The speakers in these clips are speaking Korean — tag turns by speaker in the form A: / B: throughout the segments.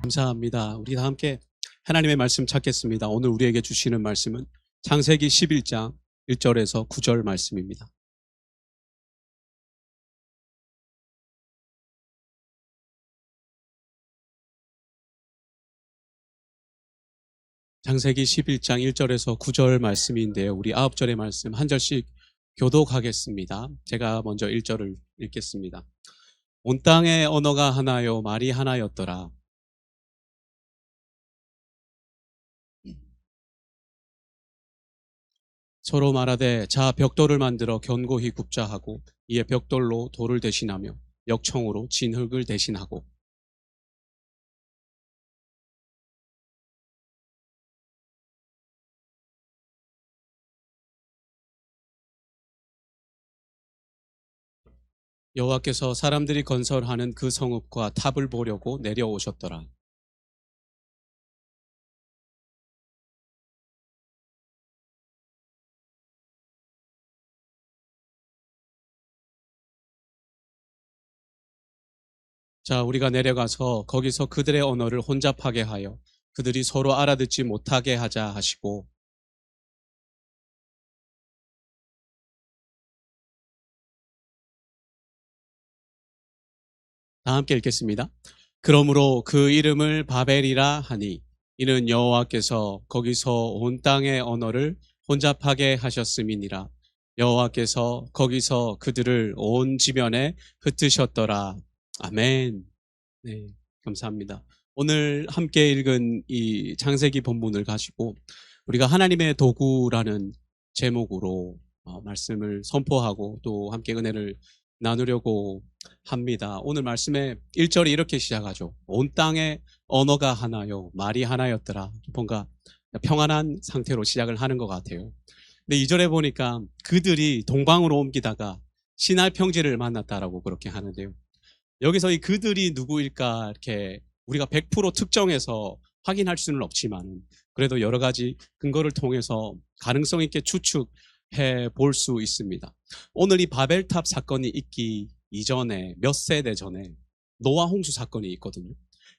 A: 감사합니다. 우리 다 함께 하나님의 말씀 찾겠습니다. 오늘 우리에게 주시는 말씀은 창세기 11장 1절에서 9절 말씀입니다. 창세기 11장 1절에서 9절 말씀인데요. 우리 9절의 말씀 한 절씩 교독하겠습니다. 제가 먼저 1절을 읽겠습니다. 온 땅의 언어가 하나요 말이 하나였더라. 서로 말하되 자 벽돌을 만들어 견고히 굽자 하고 이에 벽돌로 돌을 대신하며 역청으로 진흙을 대신하고 여호와께서 사람들이 건설하는 그 성읍과 탑을 보려고 내려오셨더라. 자, 우리가 내려가서 거기서 그들의 언어를 혼잡하게 하여 그들이 서로 알아듣지 못하게 하자 하시고 다 함께 읽겠습니다. 그러므로 그 이름을 바벨이라 하니 이는 여호와께서 거기서 온 땅의 언어를 혼잡하게 하셨음이니라. 여호와께서 거기서 그들을 온 지면에 흩으셨더라. 아멘. 네, 감사합니다. 오늘 함께 읽은 이 창세기 본문을 가지고 우리가 하나님의 도구라는 제목으로 말씀을 선포하고 또 함께 은혜를 나누려고 합니다. 오늘 말씀의 1절이 이렇게 시작하죠. 온 땅의 언어가 하나요 말이 하나였더라. 뭔가 평안한 상태로 시작을 하는 것 같아요. 근데 2절에 보니까 그들이 동방으로 옮기다가 신할 평지를 만났다라고 그렇게 하는데요. 여기서 이 그들이 누구일까 이렇게 우리가 100% 특정해서 확인할 수는 없지만 그래도 여러 가지 근거를 통해서 가능성 있게 추측해 볼 수 있습니다. 오늘 이 바벨탑 사건이 있기 이전에 몇 세대 전에 노아 홍수 사건이 있거든요.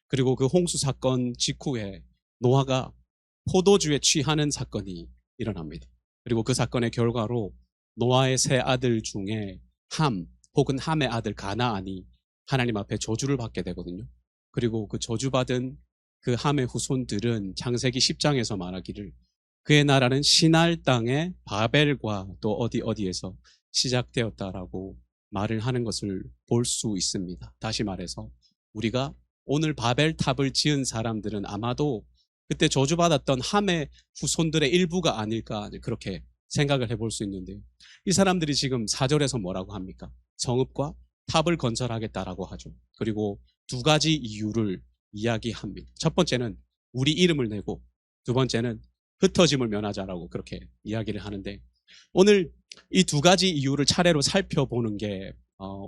A: 그리고 그 홍수 사건 직후에 노아가 포도주에 취하는 사건이 일어납니다. 그리고 그 사건의 결과로 노아의 세 아들 중에 함 혹은 함의 아들 가나안이 하나님 앞에 저주를 받게 되거든요. 그리고 그 저주받은 그 함의 후손들은 창세기 10장에서 말하기를 그의 나라는 시날 땅의 바벨과 또 어디에서 시작되었다라고 말을 하는 것을 볼 수 있습니다. 다시 말해서 우리가 오늘 바벨탑을 지은 사람들은 아마도 그때 저주받았던 함의 후손들의 일부가 아닐까 그렇게 생각을 해볼 수 있는데요. 이 사람들이 지금 4절에서 뭐라고 합니까? 성읍과 탑을 건설하겠다라고 하죠. 그리고 두 가지 이유를 이야기합니다. 첫 번째는 우리 이름을 내고 두 번째는 흩어짐을 면하자라고 그렇게 이야기를 하는데 오늘 이 두 가지 이유를 차례로 살펴보는 게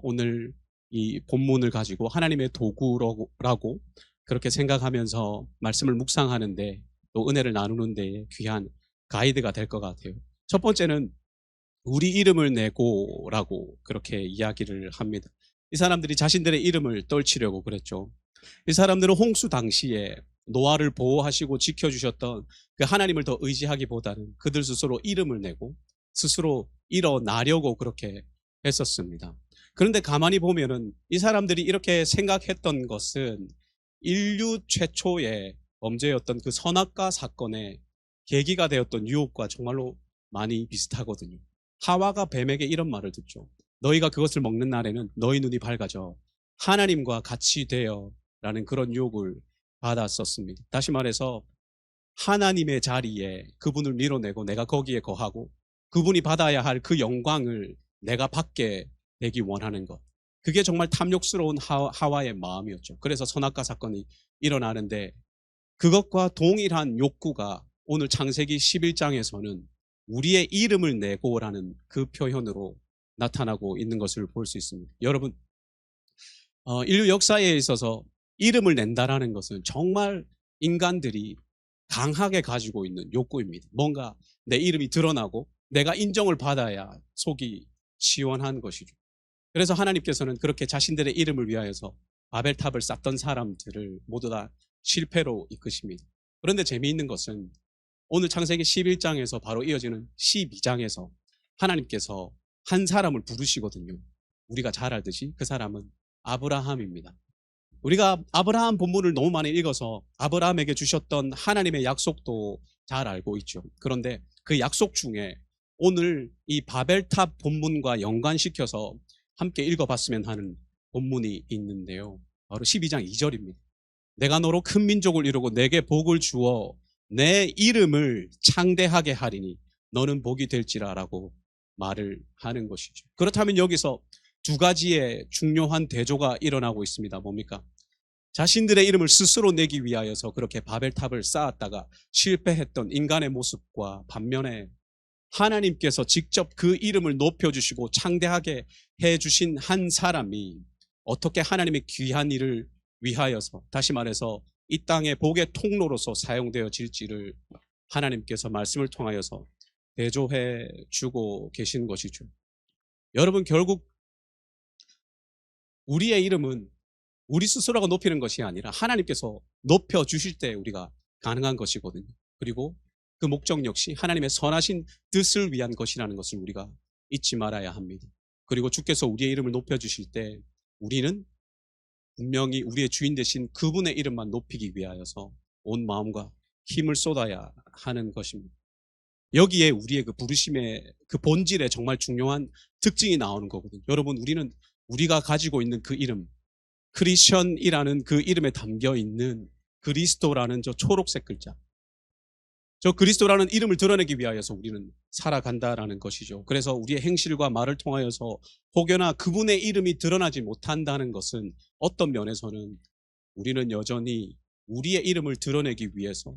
A: 오늘 이 본문을 가지고 하나님의 도구라고 그렇게 생각하면서 말씀을 묵상하는데 또 은혜를 나누는 데 귀한 가이드가 될 것 같아요. 첫 번째는 우리 이름을 내고라고 그렇게 이야기를 합니다. 이 사람들이 자신들의 이름을 떨치려고 그랬죠. 이 사람들은 홍수 당시에 노아를 보호하시고 지켜주셨던 그 하나님을 더 의지하기보다는 그들 스스로 이름을 내고 스스로 일어나려고 그렇게 했었습니다. 그런데 가만히 보면은 이 사람들이 이렇게 생각했던 것은 인류 최초의 범죄였던 그 선악과 사건의 계기가 되었던 유혹과 정말로 많이 비슷하거든요. 하와가 뱀에게 이런 말을 듣죠. 너희가 그것을 먹는 날에는 너희 눈이 밝아져 하나님과 같이 되어 라는 그런 유혹을 받았었습니다. 다시 말해서 하나님의 자리에 그분을 밀어내고 내가 거기에 거하고 그분이 받아야 할 그 영광을 내가 받게 되기 원하는 것. 그게 정말 탐욕스러운 하와의 마음이었죠. 그래서 선악과 사건이 일어나는데 그것과 동일한 욕구가 오늘 창세기 11장에서는 우리의 이름을 내고라는 그 표현으로 나타나고 있는 것을 볼 수 있습니다. 여러분, 인류 역사에 있어서 이름을 낸다라는 것은 정말 인간들이 강하게 가지고 있는 욕구입니다. 뭔가 내 이름이 드러나고 내가 인정을 받아야 속이 시원한 것이죠. 그래서 하나님께서는 그렇게 자신들의 이름을 위하여서 바벨탑을 쌓던 사람들을 모두 다 실패로 이끄십니다. 그런데 재미있는 것은 오늘 창세기 11장에서 바로 이어지는 12장에서 하나님께서 한 사람을 부르시거든요. 우리가 잘 알듯이 그 사람은 아브라함입니다. 우리가 아브라함 본문을 너무 많이 읽어서 아브라함에게 주셨던 하나님의 약속도 잘 알고 있죠. 그런데 그 약속 중에 오늘 이 바벨탑 본문과 연관시켜서 함께 읽어봤으면 하는 본문이 있는데요. 바로 12장 2절입니다. 내가 너로 큰 민족을 이루고 내게 복을 주어 내 이름을 창대하게 하리니 너는 복이 될지라라고 말을 하는 것이죠. 그렇다면 여기서 두 가지의 중요한 대조가 일어나고 있습니다. 뭡니까? 자신들의 이름을 스스로 내기 위하여서 그렇게 바벨탑을 쌓았다가 실패했던 인간의 모습과 반면에 하나님께서 직접 그 이름을 높여주시고 창대하게 해주신 한 사람이 어떻게 하나님의 귀한 일을 위하여서, 다시 말해서 이 땅의 복의 통로로서 사용되어질지를 하나님께서 말씀을 통하여서 대조해 주고 계신 것이죠. 여러분, 결국 우리의 이름은 우리 스스로가 높이는 것이 아니라 하나님께서 높여주실 때 우리가 가능한 것이거든요. 그리고 그 목적 역시 하나님의 선하신 뜻을 위한 것이라는 것을 우리가 잊지 말아야 합니다. 그리고 주께서 우리의 이름을 높여주실 때 우리는 분명히 우리의 주인 되신 그분의 이름만 높이기 위하여서 온 마음과 힘을 쏟아야 하는 것입니다. 여기에 우리의 그 부르심의 그 본질에 정말 중요한 특징이 나오는 거거든요. 여러분, 우리는 우리가 가지고 있는 그 이름, 크리스천이라는 그 이름에 담겨 있는 그리스도라는 저 초록색 글자, 저 그리스도라는 이름을 드러내기 위하여서 우리는 살아간다라는 것이죠. 그래서 우리의 행실과 말을 통하여서 혹여나 그분의 이름이 드러나지 못한다는 것은 어떤 면에서는 우리는 여전히 우리의 이름을 드러내기 위해서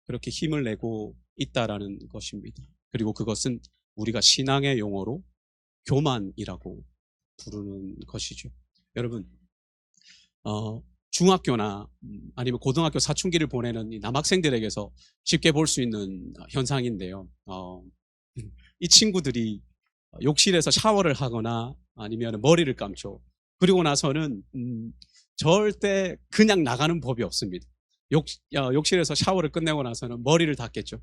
A: 그렇게 힘을 내고 있다라는 것입니다. 그리고 그것은 우리가 신앙의 용어로 교만이라고 부르는 것이죠. 여러분, 중학교나 아니면 고등학교 사춘기를 보내는 이 남학생들에게서 쉽게 볼 수 있는 현상인데요. 이 친구들이 욕실에서 샤워를 하거나 아니면 머리를 감죠. 그리고 나서는 절대 그냥 나가는 법이 없습니다. 욕실에서 샤워를 끝내고 나서는 머리를 닦겠죠.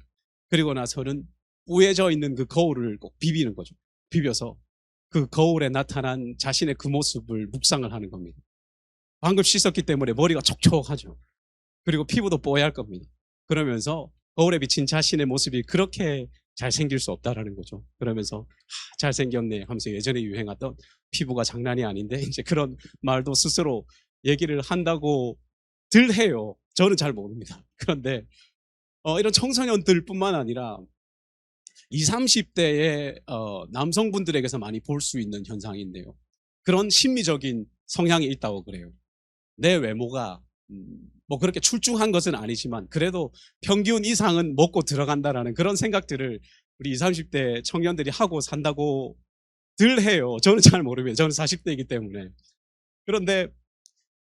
A: 그리고 나서는 뿌얘져 있는 그 거울을 꼭 비비는 거죠. 비벼서 그 거울에 나타난 자신의 그 모습을 묵상을 하는 겁니다. 방금 씻었기 때문에 머리가 촉촉하죠. 그리고 피부도 뽀얄 겁니다. 그러면서 거울에 비친 자신의 모습이 그렇게 잘생길 수 없다라는 거죠. 그러면서 잘생겼네 하면서 예전에 유행하던 피부가 장난이 아닌데 이제 그런 말도 스스로 얘기를 한다고 들 해요. 저는 잘 모릅니다. 그런데 이런 청소년들뿐만 아니라 20, 30대의 남성분들에게서 많이 볼 수 있는 현상인데요. 그런 심리적인 성향이 있다고 그래요. 내 외모가 뭐 그렇게 출중한 것은 아니지만 그래도 평균 이상은 먹고 들어간다라는 그런 생각들을 우리 20, 30대 청년들이 하고 산다고 들 해요. 저는 잘 모릅니다. 저는 40대이기 때문에. 그런데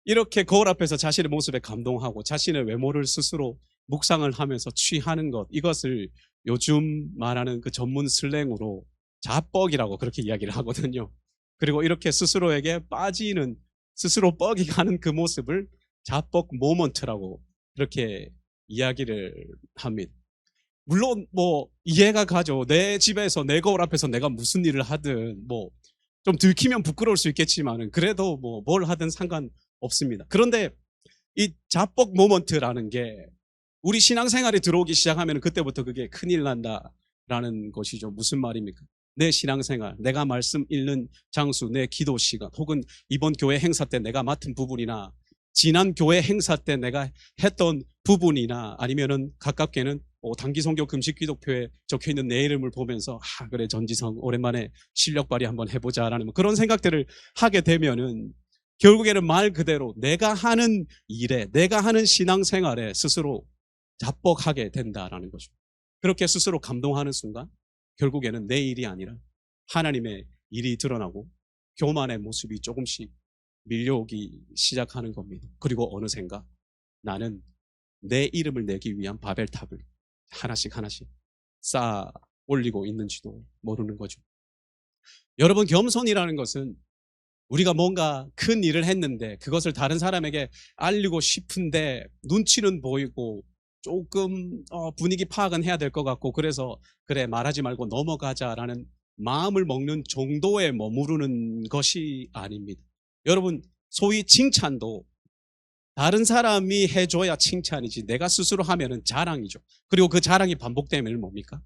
A: 이렇게 거울 앞에서 자신의 모습에 감동하고 자신의 외모를 스스로 묵상을 하면서 취하는 것, 이것을 요즘 말하는 그 전문 슬랭으로 자뻑이라고 그렇게 이야기를 하거든요. 그리고 이렇게 스스로에게 빠지는, 스스로 뻑이 가는 그 모습을 자뻑 모먼트라고 그렇게 이야기를 합니다. 물론 뭐 이해가 가죠. 내 집에서 내 거울 앞에서 내가 무슨 일을 하든 뭐 좀 들키면 부끄러울 수 있겠지만은 그래도 뭐 뭘 하든 상관없습니다. 그런데 이 자뻑 모먼트라는 게 우리 신앙생활에 들어오기 시작하면 그때부터 그게 큰일 난다라는 것이죠. 무슨 말입니까? 내 신앙생활, 내가 말씀 읽는 장수, 내 기도 시간, 혹은 이번 교회 행사 때 내가 맡은 부분이나 지난 교회 행사 때 내가 했던 부분이나 아니면은 가깝게는 단기 선교 금식 기독교에 적혀있는 내 이름을 보면서 그래 전지성 오랜만에 실력 발휘 한번 해보자라는 그런 생각들을 하게 되면은 결국에는 말 그대로 내가 하는 일에, 내가 하는 신앙생활에 스스로 자뻑하게 된다라는 거죠. 그렇게 스스로 감동하는 순간 결국에는 내 일이 아니라 하나님의 일이 드러나고 교만의 모습이 조금씩 밀려오기 시작하는 겁니다. 그리고 어느샌가 나는 내 이름을 내기 위한 바벨탑을 하나씩 하나씩 쌓아 올리고 있는지도 모르는 거죠. 여러분, 겸손이라는 것은 우리가 뭔가 큰 일을 했는데 그것을 다른 사람에게 알리고 싶은데 눈치는 보이고 조금 분위기 파악은 해야 될 것 같고, 그래서 그래 말하지 말고 넘어가자라는 마음을 먹는 정도에 머무르는 것이 아닙니다. 여러분, 소위 칭찬도 다른 사람이 해줘야 칭찬이지 내가 스스로 하면은 자랑이죠. 그리고 그 자랑이 반복되면 뭡니까?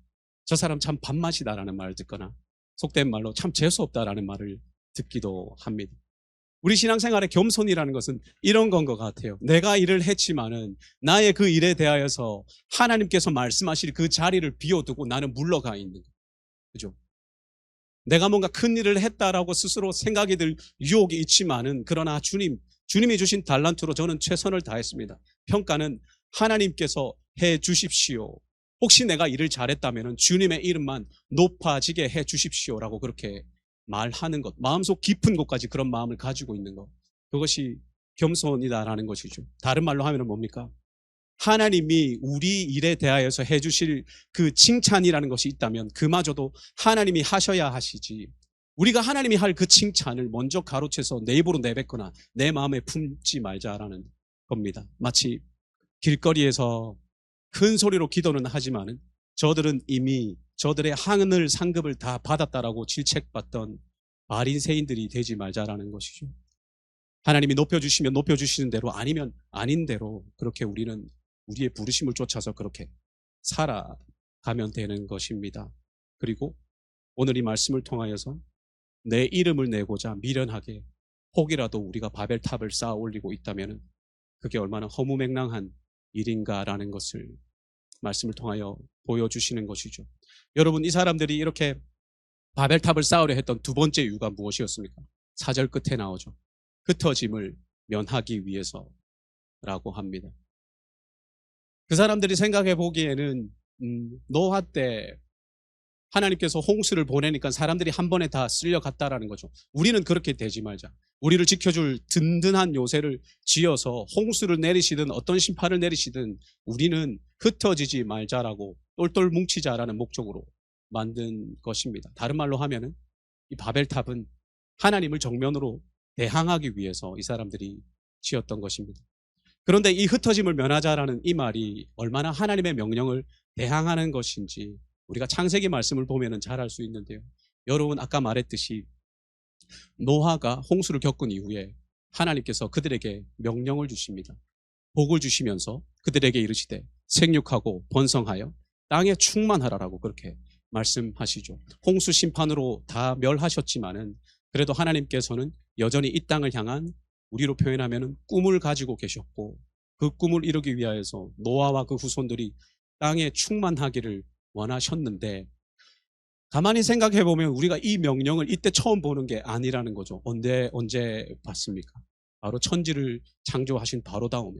A: 저 사람 참 밥맛이다라는 말을 듣거나 속된 말로 참 재수없다라는 말을 듣기도 합니다. 우리 신앙생활의 겸손이라는 것은 이런 건 것 같아요. 내가 일을 했지만은 나의 그 일에 대하여서 하나님께서 말씀하실 그 자리를 비워두고 나는 물러가 있는 거죠. 그죠? 내가 뭔가 큰 일을 했다라고 스스로 생각이 들 유혹이 있지만은, 그러나 주님이 주신 달란트로 저는 최선을 다했습니다. 평가는 하나님께서 해 주십시오. 혹시 내가 일을 잘했다면 주님의 이름만 높아지게 해 주십시오라고 그렇게 말하는 것, 마음속 깊은 곳까지 그런 마음을 가지고 있는 것, 그것이 겸손이다라는 것이죠. 다른 말로 하면 뭡니까? 하나님이 우리 일에 대하여서 해주실 그 칭찬이라는 것이 있다면 그마저도 하나님이 하셔야 하시지, 우리가 하나님이 할 그 칭찬을 먼저 가로채서 내 입으로 내뱉거나 내 마음에 품지 말자라는 겁니다. 마치 길거리에서 큰 소리로 기도는 하지만은 저들은 이미 저들의 하늘 상급을 다 받았다라고 질책받던 바리새인들이 되지 말자라는 것이죠. 하나님이 높여주시면 높여주시는 대로, 아니면 아닌 대로 그렇게 우리는 우리의 부르심을 쫓아서 그렇게 살아가면 되는 것입니다. 그리고 오늘 이 말씀을 통하여서 내 이름을 내고자 미련하게 혹이라도 우리가 바벨탑을 쌓아 올리고 있다면 그게 얼마나 허무맹랑한 일인가라는 것을 말씀을 통하여 보여주시는 것이죠. 여러분, 이 사람들이 이렇게 바벨탑을 쌓으려 했던 두 번째 이유가 무엇이었습니까? 4절 끝에 나오죠. 흩어짐을 면하기 위해서라고 합니다. 그 사람들이 생각해 보기에는 노아 때 하나님께서 홍수를 보내니까 사람들이 한 번에 다 쓸려갔다라는 거죠. 우리는 그렇게 되지 말자. 우리를 지켜줄 든든한 요새를 지어서 홍수를 내리시든 어떤 심판을 내리시든 우리는 흩어지지 말자라고, 똘똘 뭉치자라는 목적으로 만든 것입니다. 다른 말로 하면은 이 바벨탑은 하나님을 정면으로 대항하기 위해서 이 사람들이 지었던 것입니다. 그런데 이 흩어짐을 면하자라는 이 말이 얼마나 하나님의 명령을 대항하는 것인지 우리가 창세기 말씀을 보면 잘 알 수 있는데요. 여러분, 아까 말했듯이 노아가 홍수를 겪은 이후에 하나님께서 그들에게 명령을 주십니다. 복을 주시면서 그들에게 이르시되 생육하고 번성하여 땅에 충만하라라고 그렇게 말씀하시죠. 홍수 심판으로 다 멸하셨지만은 그래도 하나님께서는 여전히 이 땅을 향한, 우리로 표현하면 꿈을 가지고 계셨고, 그 꿈을 이루기 위하여서 노아와 그 후손들이 땅에 충만하기를 원하셨는데, 가만히 생각해 보면 우리가 이 명령을 이때 처음 보는 게 아니라는 거죠. 언제 봤습니까? 바로 천지를 창조하신 바로 다음에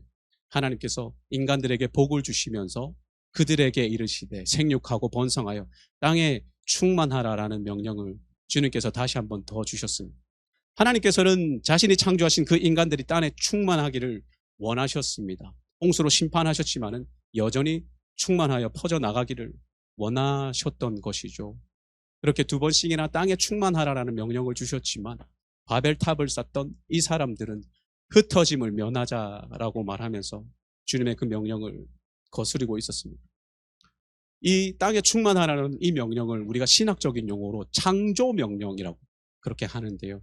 A: 하나님께서 인간들에게 복을 주시면서 그들에게 이르시되 생육하고 번성하여 땅에 충만하라라는 명령을 주님께서 다시 한번 더 주셨습니다. 하나님께서는 자신이 창조하신 그 인간들이 땅에 충만하기를 원하셨습니다. 홍수로 심판하셨지만은 여전히 충만하여 퍼져나가기를 원하셨던 것이죠. 그렇게 두 번씩이나 땅에 충만하라라는 명령을 주셨지만 바벨탑을 쌓던 이 사람들은 흩어짐을 면하자라고 말하면서 주님의 그 명령을 거스르고 있었습니다. 이 땅에 충만하라는 이 명령을 우리가 신학적인 용어로 창조 명령이라고 그렇게 하는데요.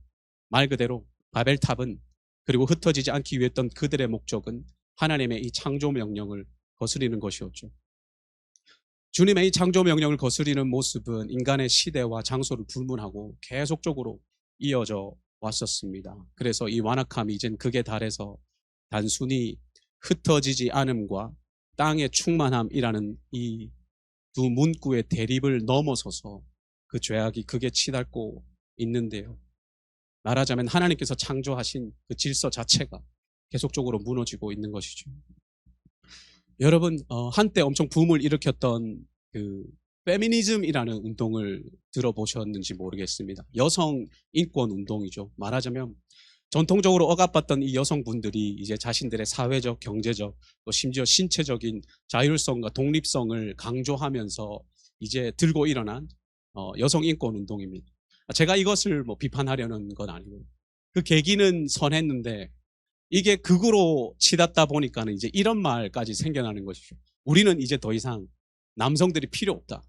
A: 말 그대로 바벨탑은, 그리고 흩어지지 않기 위해 했던 그들의 목적은 하나님의 이 창조 명령을 거스리는 것이었죠. 주님의 이 창조 명령을 거스리는 모습은 인간의 시대와 장소를 불문하고 계속적으로 이어져 왔었습니다. 그래서 이 완악함이 이젠 극에 달해서 단순히 흩어지지 않음과 땅의 충만함이라는 이 두 문구의 대립을 넘어서서 그 죄악이 극에 치닫고 있는데요. 말하자면 하나님께서 창조하신 그 질서 자체가 계속적으로 무너지고 있는 것이죠. 여러분, 한때 엄청 붐을 일으켰던 그 페미니즘이라는 운동을 들어보셨는지 모르겠습니다. 여성 인권 운동이죠. 말하자면 전통적으로 억압받던 이 여성분들이 이제 자신들의 사회적, 경제적, 또 심지어 신체적인 자율성과 독립성을 강조하면서 이제 들고 일어난 여성 인권 운동입니다. 제가 이것을 뭐 비판하려는 건 아니고, 그 계기는 선했는데 이게 극으로 치닫다 보니까는 이제 이런 말까지 생겨나는 것이죠. 우리는 이제 더 이상 남성들이 필요 없다.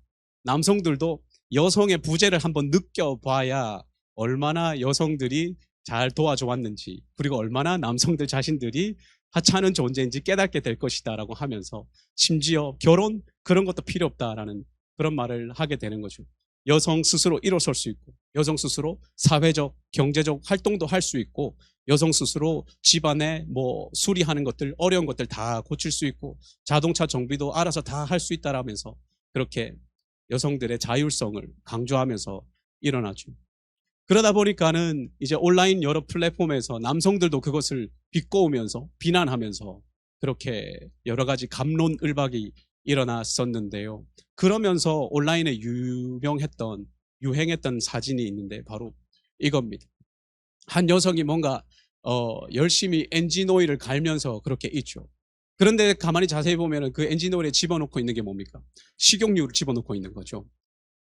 A: 남성들도 여성의 부재를 한번 느껴봐야 얼마나 여성들이 잘 도와줘 왔는지, 그리고 얼마나 남성들 자신들이 하찮은 존재인지 깨닫게 될 것이다라고 하면서 심지어 결혼 그런 것도 필요 없다라는 그런 말을 하게 되는 거죠. 여성 스스로 일어설 수 있고, 여성 스스로 사회적, 경제적 활동도 할 수 있고, 여성 스스로 집안에 뭐 수리하는 것들, 어려운 것들 다 고칠 수 있고, 자동차 정비도 알아서 다 할 수 있다라면서 그렇게 여성들의 자율성을 강조하면서 일어나죠. 그러다 보니까는 이제 온라인 여러 플랫폼에서 남성들도 그것을 비꼬으면서 비난하면서 그렇게 여러 가지 갑론을박이 일어났었는데요. 그러면서 온라인에 유행했던 사진이 있는데 바로 이겁니다. 한 여성이 뭔가 열심히 엔진 오일을 갈면서 그렇게 있죠. 그런데 가만히 자세히 보면 그 엔진 오일에 집어넣고 있는 게 뭡니까? 식용유를 집어넣고 있는 거죠.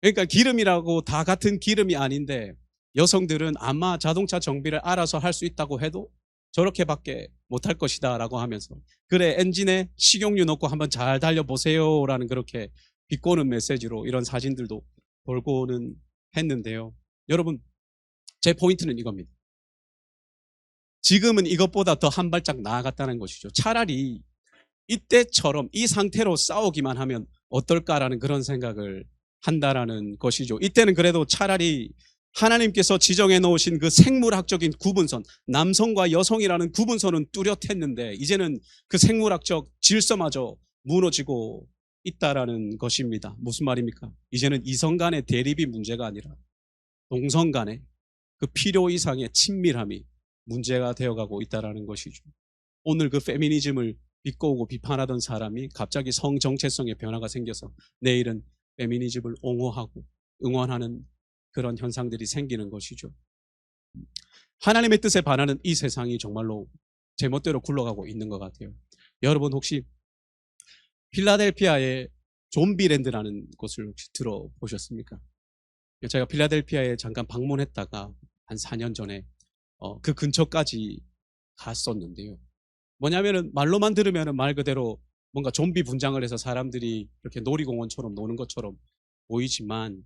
A: 그러니까 기름이라고 다 같은 기름이 아닌데 여성들은 아마 자동차 정비를 알아서 할 수 있다고 해도 저렇게밖에 못할 것이다 라고 하면서, 그래 엔진에 식용유 넣고 한번 잘 달려보세요 라는 그렇게 비꼬는 메시지로 이런 사진들도 돌고는 했는데요. 여러분, 제 포인트는 이겁니다. 지금은 이것보다 더 한 발짝 나아갔다는 것이죠. 차라리 이때처럼 이 상태로 싸우기만 하면 어떨까라는 그런 생각을 한다라는 것이죠. 이때는 그래도 차라리 하나님께서 지정해 놓으신 그 생물학적인 구분선, 남성과 여성이라는 구분선은 뚜렷했는데 이제는 그 생물학적 질서마저 무너지고 있다라는 것입니다. 무슨 말입니까? 이제는 이성 간의 대립이 문제가 아니라 동성 간의 그 필요 이상의 친밀함이 문제가 되어가고 있다라는 것이죠. 오늘 그 페미니즘을 비꼬고 비판하던 사람이 갑자기 성 정체성의 변화가 생겨서 내일은 페미니즘을 옹호하고 응원하는 그런 현상들이 생기는 것이죠. 하나님의 뜻에 반하는 이 세상이 정말로 제멋대로 굴러가고 있는 것 같아요. 여러분 혹시 필라델피아의 좀비랜드라는 곳을 혹시 들어보셨습니까? 제가 필라델피아에 잠깐 방문했다가 한 4년 전에 그 근처까지 갔었는데요. 뭐냐면은 말로만 들으면은 말 그대로 뭔가 좀비 분장을 해서 사람들이 이렇게 놀이공원처럼 노는 것처럼 보이지만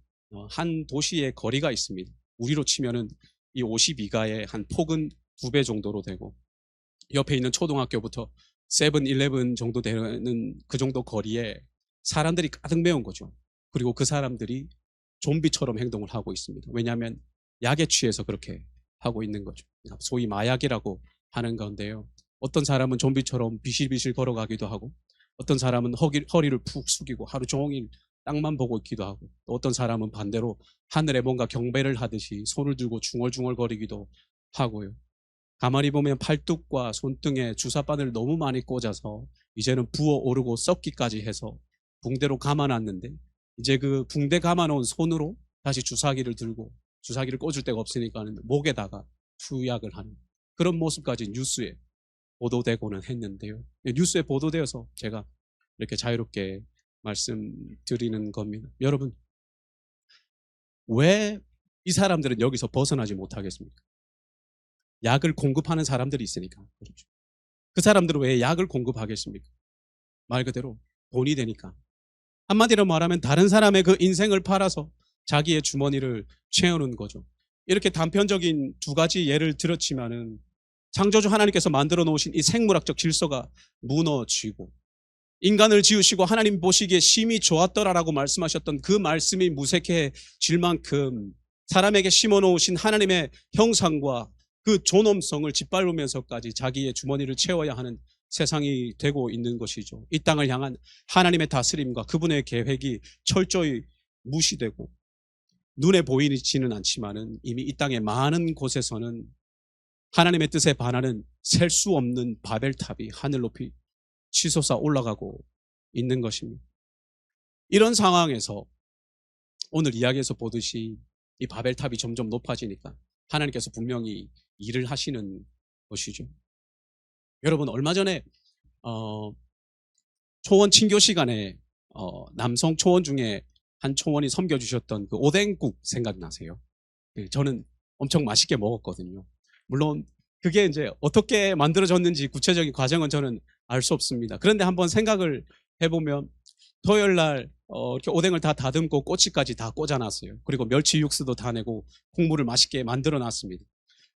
A: 한 도시의 거리가 있습니다. 우리로 치면은 이 52가의 한 폭은 2배 정도로 되고, 옆에 있는 초등학교부터 세븐일레븐 정도 되는 그 정도 거리에 사람들이 가득 메운 거죠. 그리고 그 사람들이 좀비처럼 행동을 하고 있습니다. 왜냐하면 약에 취해서 그렇게 하고 있는 거죠. 소위 마약이라고 하는 건데요. 어떤 사람은 좀비처럼 비실비실 걸어가기도 하고, 어떤 사람은 허리를 푹 숙이고 하루 종일 땅만 보고 있기도 하고, 또 어떤 사람은 반대로 하늘에 뭔가 경배를 하듯이 손을 들고 중얼중얼 거리기도 하고요. 가만히 보면 팔뚝과 손등에 주사바늘 너무 많이 꽂아서 이제는 부어오르고 썩기까지 해서 붕대로 감아놨는데, 이제 그 붕대 감아놓은 손으로 다시 주사기를 들고, 주사기를 꽂을 데가 없으니까 목에다가 투약을 하는 그런 모습까지 뉴스에 보도되고는 했는데요. 뉴스에 보도되어서 제가 이렇게 자유롭게 말씀드리는 겁니다. 여러분, 왜 이 사람들은 여기서 벗어나지 못하겠습니까? 약을 공급하는 사람들이 있으니까 그렇죠. 그 사람들은 왜 약을 공급하겠습니까? 말 그대로 돈이 되니까. 한마디로 말하면 다른 사람의 그 인생을 팔아서 자기의 주머니를 채우는 거죠. 이렇게 단편적인 2가지 예를 들었지만은 창조주 하나님께서 만들어 놓으신 이 생물학적 질서가 무너지고, 인간을 지으시고 하나님 보시기에 심히 좋았더라라고 말씀하셨던 그 말씀이 무색해질 만큼 사람에게 심어놓으신 하나님의 형상과 그 존엄성을 짓밟으면서까지 자기의 주머니를 채워야 하는 세상이 되고 있는 것이죠. 이 땅을 향한 하나님의 다스림과 그분의 계획이 철저히 무시되고, 눈에 보이지는 않지만은 이미 이 땅의 많은 곳에서는 하나님의 뜻에 반하는 셀 수 없는 바벨탑이 하늘 높이 치솟아 올라가고 있는 것입니다. 이런 상황에서 오늘 이야기에서 보듯이 이 바벨탑이 점점 높아지니까 하나님께서 분명히 일을 하시는 것이죠. 여러분, 얼마 전에 초원 친교 시간에 남성 초원 중에 한 초원이 섬겨주셨던 그 오뎅국 생각나세요? 네, 저는 엄청 맛있게 먹었거든요. 물론 그게 이제 어떻게 만들어졌는지 구체적인 과정은 저는 알 수 없습니다. 그런데 한번 생각을 해보면 토요일 날 이렇게 오뎅을 다 다듬고 꼬치까지 다 꽂아놨어요. 그리고 멸치 육수도 다 내고 국물을 맛있게 만들어놨습니다.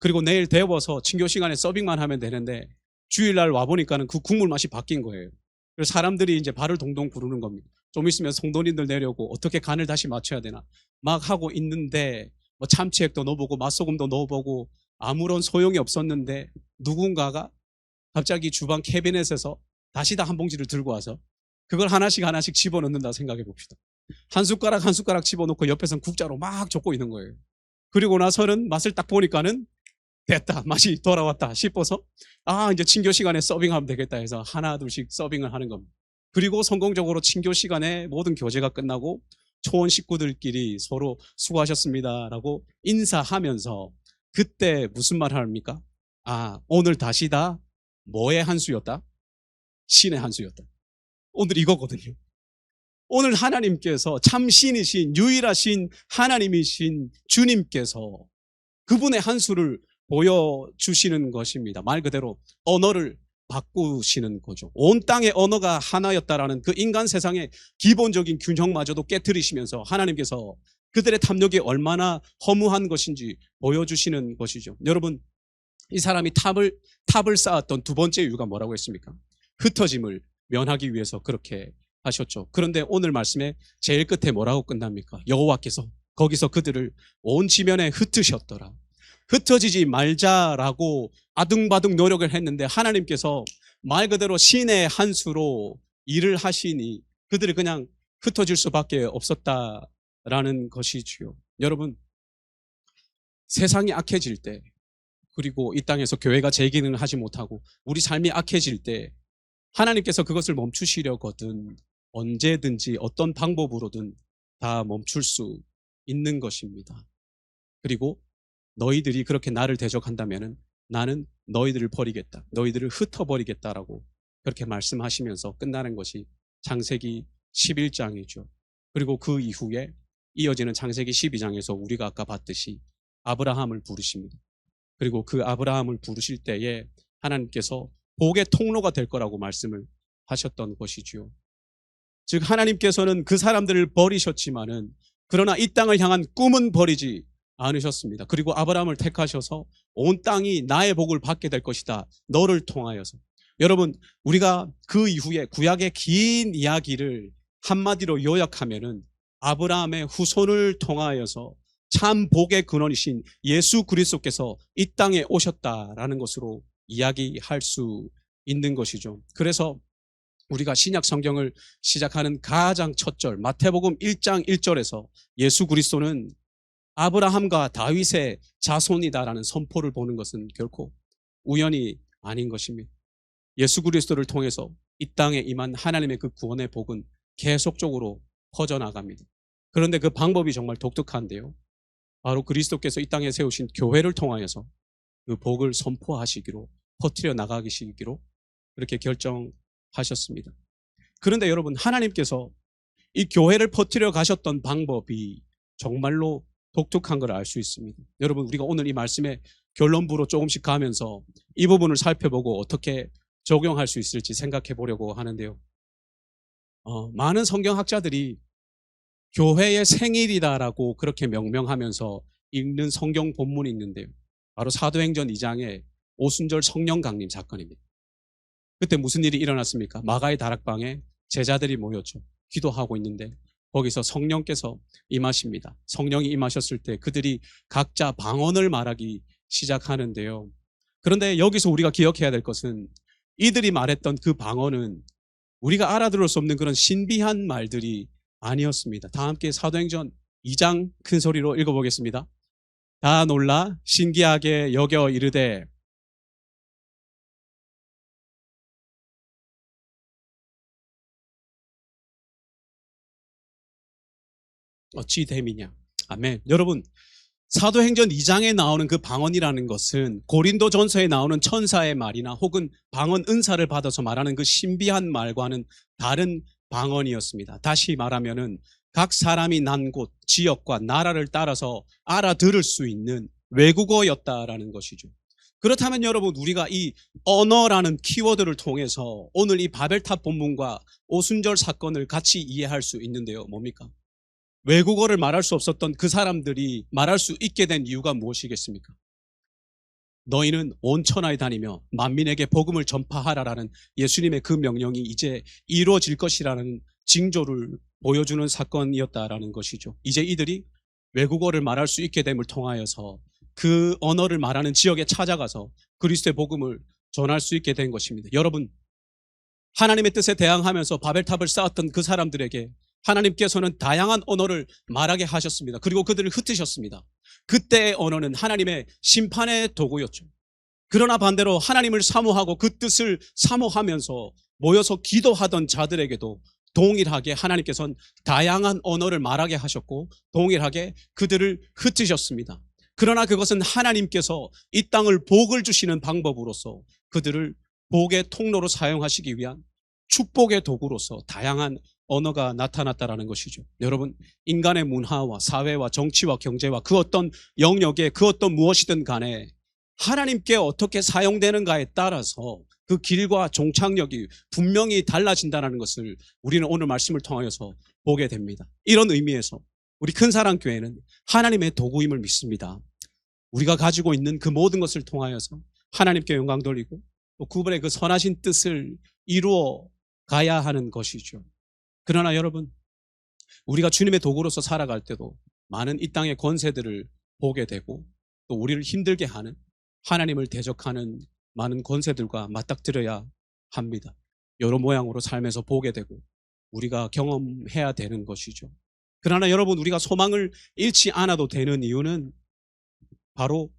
A: 그리고 내일 데워서 친교 시간에 서빙만 하면 되는데 주일날 와보니까는 그 국물 맛이 바뀐 거예요. 그래서 사람들이 이제 발을 동동 구르는 겁니다. 좀 있으면 성도님들 내려오고 어떻게 간을 다시 맞춰야 되나 막 하고 있는데 뭐 참치액도 넣어보고 맛소금도 넣어보고 아무런 소용이 없었는데 누군가가 갑자기 주방 캐비넷에서 다시 다 한 봉지를 들고 와서 그걸 하나씩 하나씩 집어넣는다 생각해 봅시다. 한 숟가락 한 숟가락 집어넣고 옆에서는 국자로 막 젓고 있는 거예요. 그리고 나서는 맛을 딱 보니까는 됐다, 맛이 돌아왔다 싶어서 이제 친교 시간에 서빙하면 되겠다 해서 하나 둘씩 서빙을 하는 겁니다. 그리고 성공적으로 친교 시간에 모든 교제가 끝나고 초원 식구들끼리 서로 수고하셨습니다라고 인사하면서 그때 무슨 말을 합니까? 오늘 다시 다 뭐의 한 수였다? 신의 한 수였다. 오늘 이거거든요. 오늘 하나님께서 참 신이신 유일하신 하나님이신 주님께서 그분의 한 수를 보여주시는 것입니다. 말 그대로 언어를 바꾸시는 거죠. 온 땅의 언어가 하나였다라는 그 인간 세상의 기본적인 균형마저도 깨뜨리시면서 하나님께서 그들의 탐욕이 얼마나 허무한 것인지 보여주시는 것이죠. 여러분, 이 사람이 탑을 쌓았던 두 번째 이유가 뭐라고 했습니까? 흩어짐을 면하기 위해서 그렇게 하셨죠. 그런데 오늘 말씀에 제일 끝에 뭐라고 끝납니까? 여호와께서 거기서 그들을 온 지면에 흩으셨더라. 흩어지지 말자라고 아둥바둥 노력을 했는데 하나님께서 말 그대로 신의 한 수로 일을 하시니 그들이 그냥 흩어질 수밖에 없었다라는 것이지요. 여러분, 세상이 악해질 때 그리고 이 땅에서 교회가 제 기능을 하지 못하고 우리 삶이 악해질 때 하나님께서 그것을 멈추시려거든 언제든지 어떤 방법으로든 다 멈출 수 있는 것입니다. 그리고 너희들이 그렇게 나를 대적한다면 나는 너희들을 버리겠다. 너희들을 흩어버리겠다라고 그렇게 말씀하시면서 끝나는 것이 창세기 11장이죠. 그리고 그 이후에 이어지는 창세기 12장에서 우리가 아까 봤듯이 아브라함을 부르십니다. 그리고 그 아브라함을 부르실 때에 하나님께서 복의 통로가 될 거라고 말씀을 하셨던 것이지요. 즉 하나님께서는 그 사람들을 버리셨지만은 그러나 이 땅을 향한 꿈은 버리지 않으셨습니다. 그리고 아브라함을 택하셔서 온 땅이 나의 복을 받게 될 것이다. 너를 통하여서. 여러분, 우리가 그 이후에 구약의 긴 이야기를 한마디로 요약하면은 아브라함의 후손을 통하여서 참 복의 근원이신 예수 그리스도께서 이 땅에 오셨다라는 것으로 이야기할 수 있는 것이죠. 그래서 우리가 신약 성경을 시작하는 가장 첫 절 마태복음 1장 1절에서 예수 그리스도는 아브라함과 다윗의 자손이다라는 선포를 보는 것은 결코 우연이 아닌 것입니다. 예수 그리스도를 통해서 이 땅에 임한 하나님의 그 구원의 복은 계속적으로 퍼져나갑니다. 그런데 그 방법이 정말 독특한데요. 바로 그리스도께서 이 땅에 세우신 교회를 통하여서 그 복을 선포하시기로 퍼뜨려 나가시기로 그렇게 결정하셨습니다. 그런데 여러분, 하나님께서 이 교회를 퍼뜨려 가셨던 방법이 정말로 독특한 걸 알 수 있습니다. 여러분, 우리가 오늘 이 말씀의 결론부로 조금씩 가면서 이 부분을 살펴보고 어떻게 적용할 수 있을지 생각해 보려고 하는데요. 많은 성경학자들이 교회의 생일이다라고 그렇게 명명하면서 읽는 성경 본문이 있는데요. 바로 사도행전 2장의 오순절 성령 강림 사건입니다. 그때 무슨 일이 일어났습니까? 마가의 다락방에 제자들이 모였죠. 기도하고 있는데 거기서 성령께서 임하십니다. 성령이 임하셨을 때 그들이 각자 방언을 말하기 시작하는데요. 그런데 여기서 우리가 기억해야 될 것은 이들이 말했던 그 방언은 우리가 알아들을 수 없는 그런 신비한 말들이 아니었습니다. 다 함께 사도행전 2장 큰 소리로 읽어보겠습니다. 다 놀라 신기하게 여겨 이르되 어찌 됨이냐. 아멘. 여러분, 사도행전 2장에 나오는 그 방언이라는 것은 고린도전서에 나오는 천사의 말이나 혹은 방언 은사를 받아서 말하는 그 신비한 말과는 다른 방언이었습니다. 다시 말하면은 각 사람이 난 곳, 지역과 나라를 따라서 알아들을 수 있는 외국어였다라는 것이죠. 그렇다면 여러분, 우리가 이 언어라는 키워드를 통해서 오늘 이 바벨탑 본문과 오순절 사건을 같이 이해할 수 있는데요. 뭡니까? 외국어를 말할 수 없었던 그 사람들이 말할 수 있게 된 이유가 무엇이겠습니까? 너희는 온 천하에 다니며 만민에게 복음을 전파하라라는 예수님의 그 명령이 이제 이루어질 것이라는 징조를 보여주는 사건이었다라는 것이죠. 이제 이들이 외국어를 말할 수 있게 됨을 통하여서 그 언어를 말하는 지역에 찾아가서 그리스도의 복음을 전할 수 있게 된 것입니다. 여러분, 하나님의 뜻에 대항하면서 바벨탑을 쌓았던 그 사람들에게 하나님께서는 다양한 언어를 말하게 하셨습니다. 그리고 그들을 흩으셨습니다. 그때의 언어는 하나님의 심판의 도구였죠. 그러나 반대로 하나님을 사모하고 그 뜻을 사모하면서 모여서 기도하던 자들에게도 동일하게 하나님께서는 다양한 언어를 말하게 하셨고 동일하게 그들을 흩으셨습니다. 그러나 그것은 하나님께서 이 땅을 복을 주시는 방법으로서 그들을 복의 통로로 사용하시기 위한 축복의 도구로서 다양한 언어가 나타났다라는 것이죠. 여러분, 인간의 문화와 사회와 정치와 경제와 그 어떤 영역에 그 어떤 무엇이든 간에 하나님께 어떻게 사용되는가에 따라서 그 길과 종착역이 분명히 달라진다는 것을 우리는 오늘 말씀을 통하여서 보게 됩니다. 이런 의미에서 우리 큰사랑교회는 하나님의 도구임을 믿습니다. 우리가 가지고 있는 그 모든 것을 통하여서 하나님께 영광 돌리고 또 그분의 그 선하신 뜻을 이루어 가야 하는 것이죠. 그러나 여러분, 우리가 주님의 도구로서 살아갈 때도 많은 이 땅의 권세들을 보게 되고 또 우리를 힘들게 하는 하나님을 대적하는 많은 권세들과 맞닥뜨려야 합니다. 여러 모양으로 삶에서 보게 되고 우리가 경험해야 되는 것이죠. 그러나 여러분, 우리가 소망을 잃지 않아도 되는 이유는 바로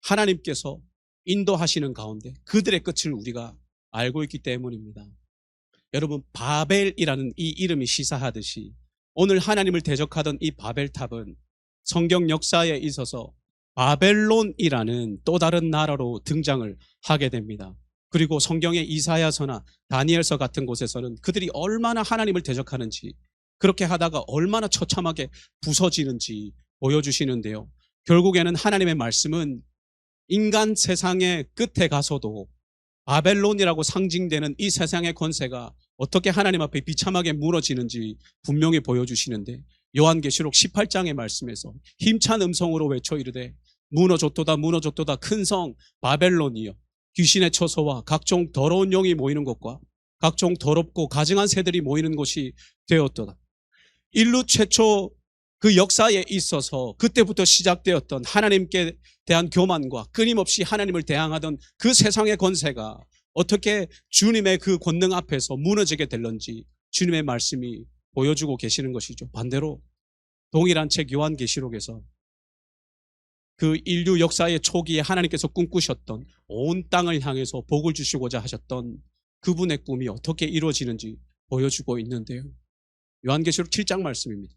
A: 하나님께서 인도하시는 가운데 그들의 끝을 우리가 알고 있기 때문입니다. 여러분, 바벨이라는 이 이름이 시사하듯이 오늘 하나님을 대적하던 이 바벨탑은 성경 역사에 있어서 바벨론이라는 또 다른 나라로 등장을 하게 됩니다. 그리고 성경의 이사야서나 다니엘서 같은 곳에서는 그들이 얼마나 하나님을 대적하는지, 그렇게 하다가 얼마나 처참하게 부서지는지 보여주시는데요. 결국에는 하나님의 말씀은 인간 세상의 끝에 가서도 바벨론이라고 상징되는 이 세상의 권세가 어떻게 하나님 앞에 비참하게 무너지는지 분명히 보여주시는데, 요한계시록 18장의 말씀에서 힘찬 음성으로 외쳐 이르되 무너졌도다 무너졌도다 큰 성 바벨론이여, 귀신의 처소와 각종 더러운 영이 모이는 곳과 각종 더럽고 가증한 새들이 모이는 곳이 되었도다. 인류 최초 그 역사에 있어서 그때부터 시작되었던 하나님께 대한 교만과 끊임없이 하나님을 대항하던 그 세상의 권세가 어떻게 주님의 그 권능 앞에서 무너지게 될런지 주님의 말씀이 보여주고 계시는 것이죠. 반대로 동일한 책 요한계시록에서 그 인류 역사의 초기에 하나님께서 꿈꾸셨던 온 땅을 향해서 복을 주시고자 하셨던 그분의 꿈이 어떻게 이루어지는지 보여주고 있는데요. 요한계시록 7장 말씀입니다.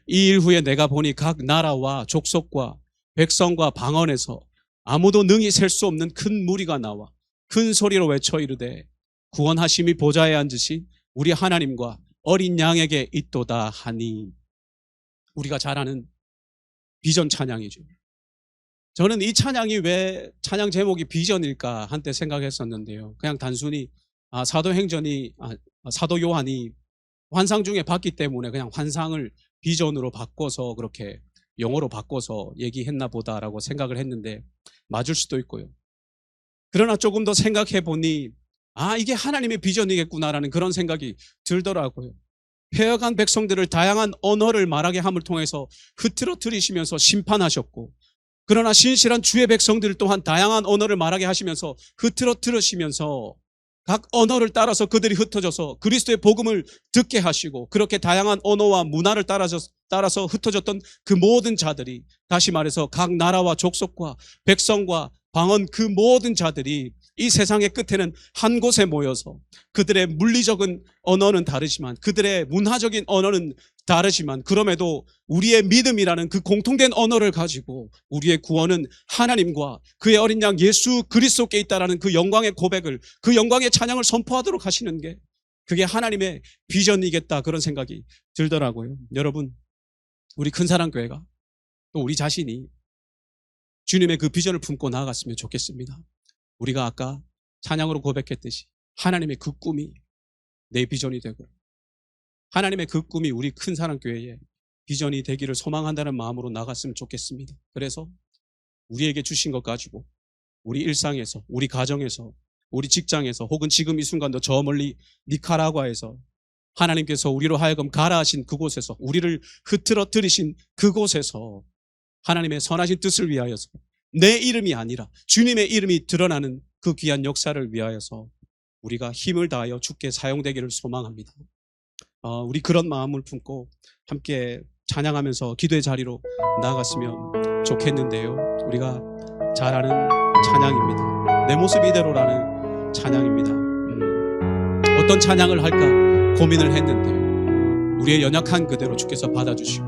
A: 이 일 후에 내가 보니 각 나라와 족속과 백성과 방언에서 아무도 능히 셀 수 없는 큰 무리가 나와 큰 소리로 외쳐 이르되 구원하심이 보좌에 앉으신 우리 하나님과 어린 양에게 있도다 하니. 우리가 잘 아는 비전 찬양이죠. 저는 이 찬양이 왜 찬양 제목이 비전일까 한때 생각했었는데요. 그냥 단순히 사도 요한이 환상 중에 봤기 때문에 그냥 환상을 비전으로 바꿔서 그렇게 영어로 바꿔서 얘기했나 보다라고 생각을 했는데 맞을 수도 있고요. 그러나 조금 더 생각해 보니 이게 하나님의 비전이겠구나라는 그런 생각이 들더라고요. 패역한 백성들을 다양한 언어를 말하게 함을 통해서 흐트러뜨리시면서 심판하셨고, 그러나 신실한 주의 백성들 또한 다양한 언어를 말하게 하시면서 흐트러뜨리시면서 각 언어를 따라서 그들이 흩어져서 그리스도의 복음을 듣게 하시고, 그렇게 다양한 언어와 문화를 따라서 흩어졌던 그 모든 자들이, 다시 말해서 각 나라와 족속과 백성과 방언 그 모든 자들이 이 세상의 끝에는 한 곳에 모여서 그들의 물리적인 언어는 다르지만, 그들의 문화적인 언어는 다르지만, 그럼에도 우리의 믿음이라는 그 공통된 언어를 가지고 우리의 구원은 하나님과 그의 어린 양 예수 그리스도께 있다라는 그 영광의 고백을, 그 영광의 찬양을 선포하도록 하시는 게 그게 하나님의 비전이겠다, 그런 생각이 들더라고요. 여러분, 우리 큰사랑교회가 또 우리 자신이 주님의 그 비전을 품고 나아갔으면 좋겠습니다. 우리가 아까 찬양으로 고백했듯이 하나님의 그 꿈이 내 비전이 되고 하나님의 그 꿈이 우리 큰사랑교회의 비전이 되기를 소망한다는 마음으로 나갔으면 좋겠습니다. 그래서 우리에게 주신 것 가지고 우리 일상에서, 우리 가정에서, 우리 직장에서, 혹은 지금 이 순간도 저 멀리 니카라과에서 하나님께서 우리로 하여금 가라 하신 그곳에서, 우리를 흐트러뜨리신 그곳에서 하나님의 선하신 뜻을 위하여서 내 이름이 아니라 주님의 이름이 드러나는 그 귀한 역사를 위하여서 우리가 힘을 다하여 주께 사용되기를 소망합니다. 우리 그런 마음을 품고 함께 찬양하면서 기도의 자리로 나아갔으면 좋겠는데요. 우리가 잘 아는 찬양입니다. 내 모습 이대로라는 찬양입니다. 어떤 찬양을 할까 고민을 했는데요. 우리의 연약한 그대로 주께서 받아주시고,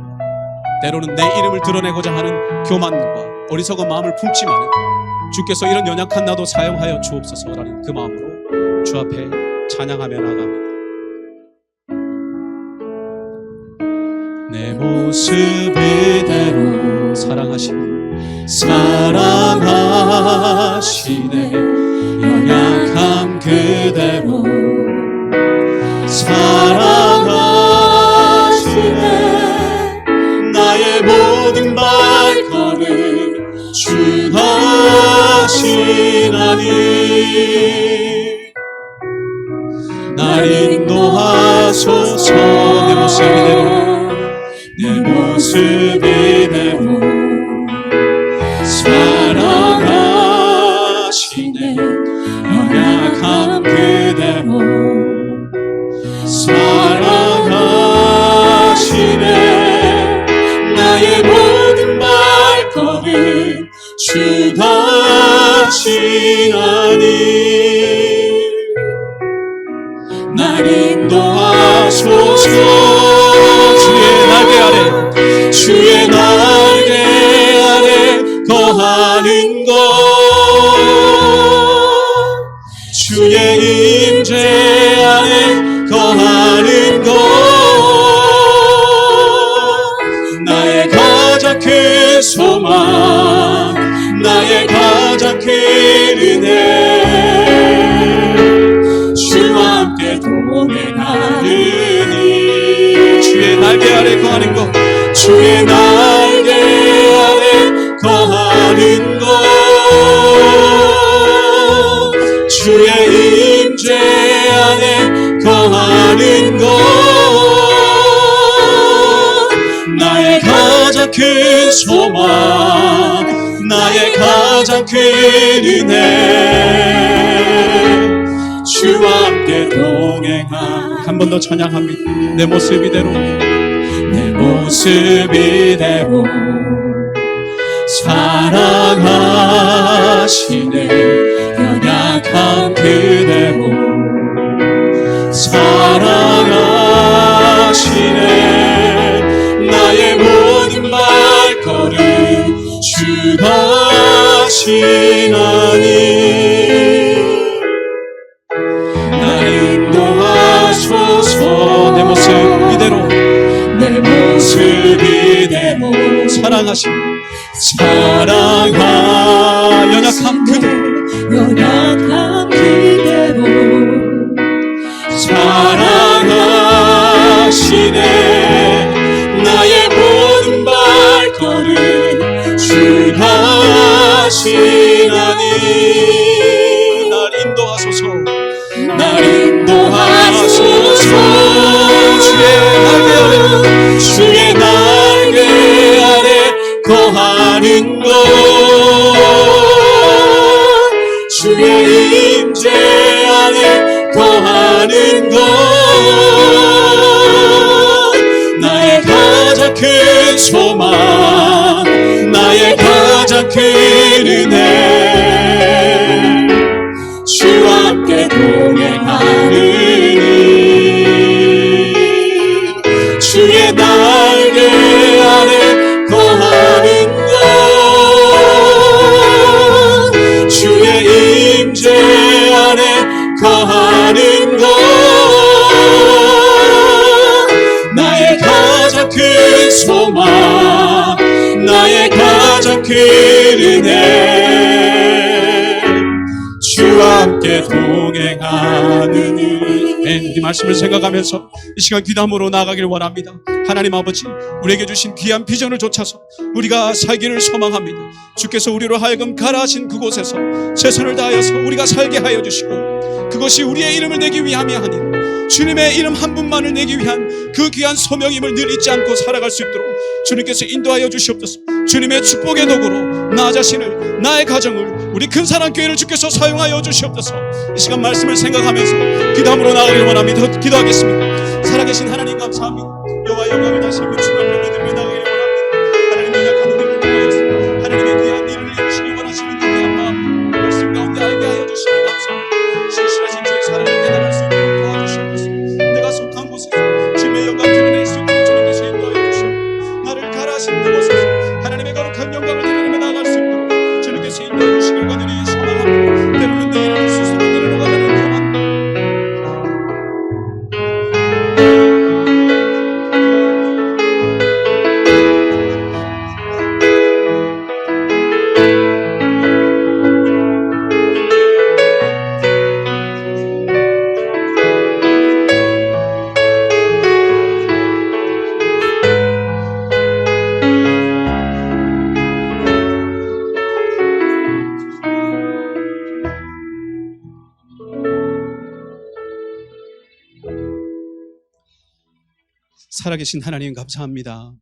A: 때로는 내 이름을 드러내고자 하는 교만과 어리석은 마음을 품지만 주께서 이런 연약한 나도 사용하여 주옵소서라는 그 마음으로 주 앞에 찬양하며 나갑니다. 내 모습 이대로 사랑하시네 연약함 그대로 사랑하시네 나의 모든 발걸음 주 하시나니 날 인도하소서 내 모습 이대로 사랑하시네 연약함 그대로 사랑하시네 나의 모든 발걸음 주 하시나니 날 인도하소서 주의 날개 아래 거하는 것 주의 임재 안에 거하는 것 나의 가장 큰 소망 나의 가장 큰 은혜 주와 함께 동행하느니 주의 날개 아래 거하는 것 주의 날개 아래 거하는 것 주의 임재 안에 거하는 것 나의 가장 큰 소망 나의 가장 큰 은혜 주와 함께 동행하 한 번 더 찬양합니다. 내 모습 이대로 내 모습 이대로 사랑하시네 연약한 그대로 사랑하시네 나의 모든 발걸음 주 하시나니 날 인도하소서 내 모습 이대로 내 모습 이대로 연약함 그대로 사랑하시네 나의 모든 발걸음 주 하시나니 날 인도하소서 주의 날개 아래 거하는 것 주의 임재 안에 거하는 것 나의 가장 큰 소망 나의 가장 큰 은혜 주와 함께 동행하느니 주의 날개 아래 거하는 것 주의 임재 안에 거하는 것 나의 가장 큰 소망 나의 가장 큰 은혜
B: 하느니.
A: 우리 말씀을 생각하면서 이 시간 귀담으로 나아가길 원합니다. 하나님 아버지, 우리에게 주신 귀한 비전을 좇아서 우리가 살기를 소망합니다. 주께서 우리로 하여금 가라 하신 그곳에서 최선을 다하여서 우리가 살게 하여 주시고, 그것이 우리의 이름을 내기 위함이 아니라 주님의 이름 한 분만을 내기 위한 그 귀한 소명임을 늘 잊지 않고 살아갈 수 있도록 주님께서 인도하여 주시옵소서. 주님의 축복의 도구로 나 자신을, 나의 가정을, 우리 큰사랑교회를 주께서 사용하여 주시옵소서. 이 시간 말씀을 생각하면서 기도함으로 나아가길 원합니다. 기도하겠습니다. 살아계신 하나님 감사합니다. 여호와 영광을 다시 한번 주님 앞에 올려드리며 나아가길 원합니다. 하나님의 약한 우리를 통하여서 하나님의 귀한 일을 이루시길 원하시는 그 귀한 마음 말씀 가운데 알게 하여 주시니 감사합니다. 신실하신 주의 사랑을 깨달을 수 있도록 도와주시옵소서. 내가 속한 곳에서 주님의 영광 드러낼 수 있도록 주님께서 인도하여 주시옵소서. 나를 가라 하신 그곳에서 하나님의 거룩한 영광을 드러내며 나아갈 수 있도록 주님께서 인도해 주시길 간절히 소망합니다. 때로는 내 이름을 스스로 드러내가는 그만 살아계신 하나님 감사합니다.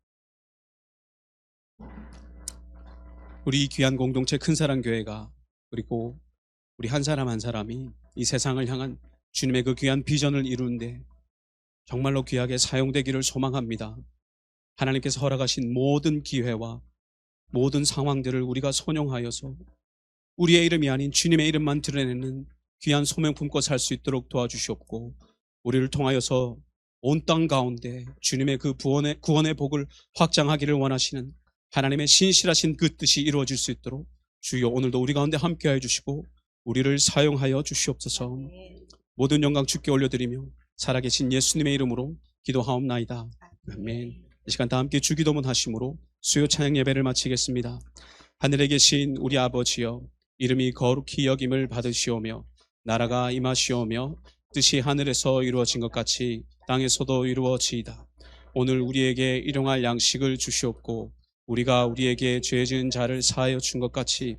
A: 우리 귀한 공동체 큰사랑교회가, 그리고 우리 한 사람 한 사람이 이 세상을 향한 주님의 그 귀한 비전을 이루는데 정말로 귀하게 사용되기를 소망합니다. 하나님께서 허락하신 모든 기회와 모든 상황들을 우리가 선용하여서 우리의 이름이 아닌 주님의 이름만 드러내는 귀한 소명 품고 살 수 있도록 도와주시옵고, 우리를 통하여서 온 땅 가운데 주님의 그 구원의 복을 확장하기를 원하시는 하나님의 신실하신 그 뜻이 이루어질 수 있도록 주여 오늘도 우리 가운데 함께하여 주시고 우리를 사용하여 주시옵소서. 모든 영광 주께 올려드리며 살아계신 예수님의 이름으로 기도하옵나이다. 아멘. 이 시간 다 함께 주기도문 하심으로 수요 찬양 예배를 마치겠습니다. 하늘에 계신 우리 아버지여, 이름이 거룩히 여김을 받으시오며 나라가 임하시오며 뜻이 하늘에서 이루어진 것 같이 땅에서도 이루어지이다. 오늘 우리에게 일용할 양식을 주시옵고, 우리가 우리에게 죄 지은 자를 사하여 준 것 같이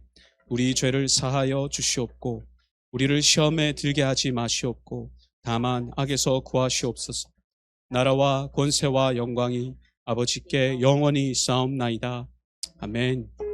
A: 우리 죄를 사하여 주시옵고, 우리를 시험에 들게 하지 마시옵고 다만 악에서 구하시옵소서. 나라와 권세와 영광이 아버지께 영원히 있사옵나이다. 아멘.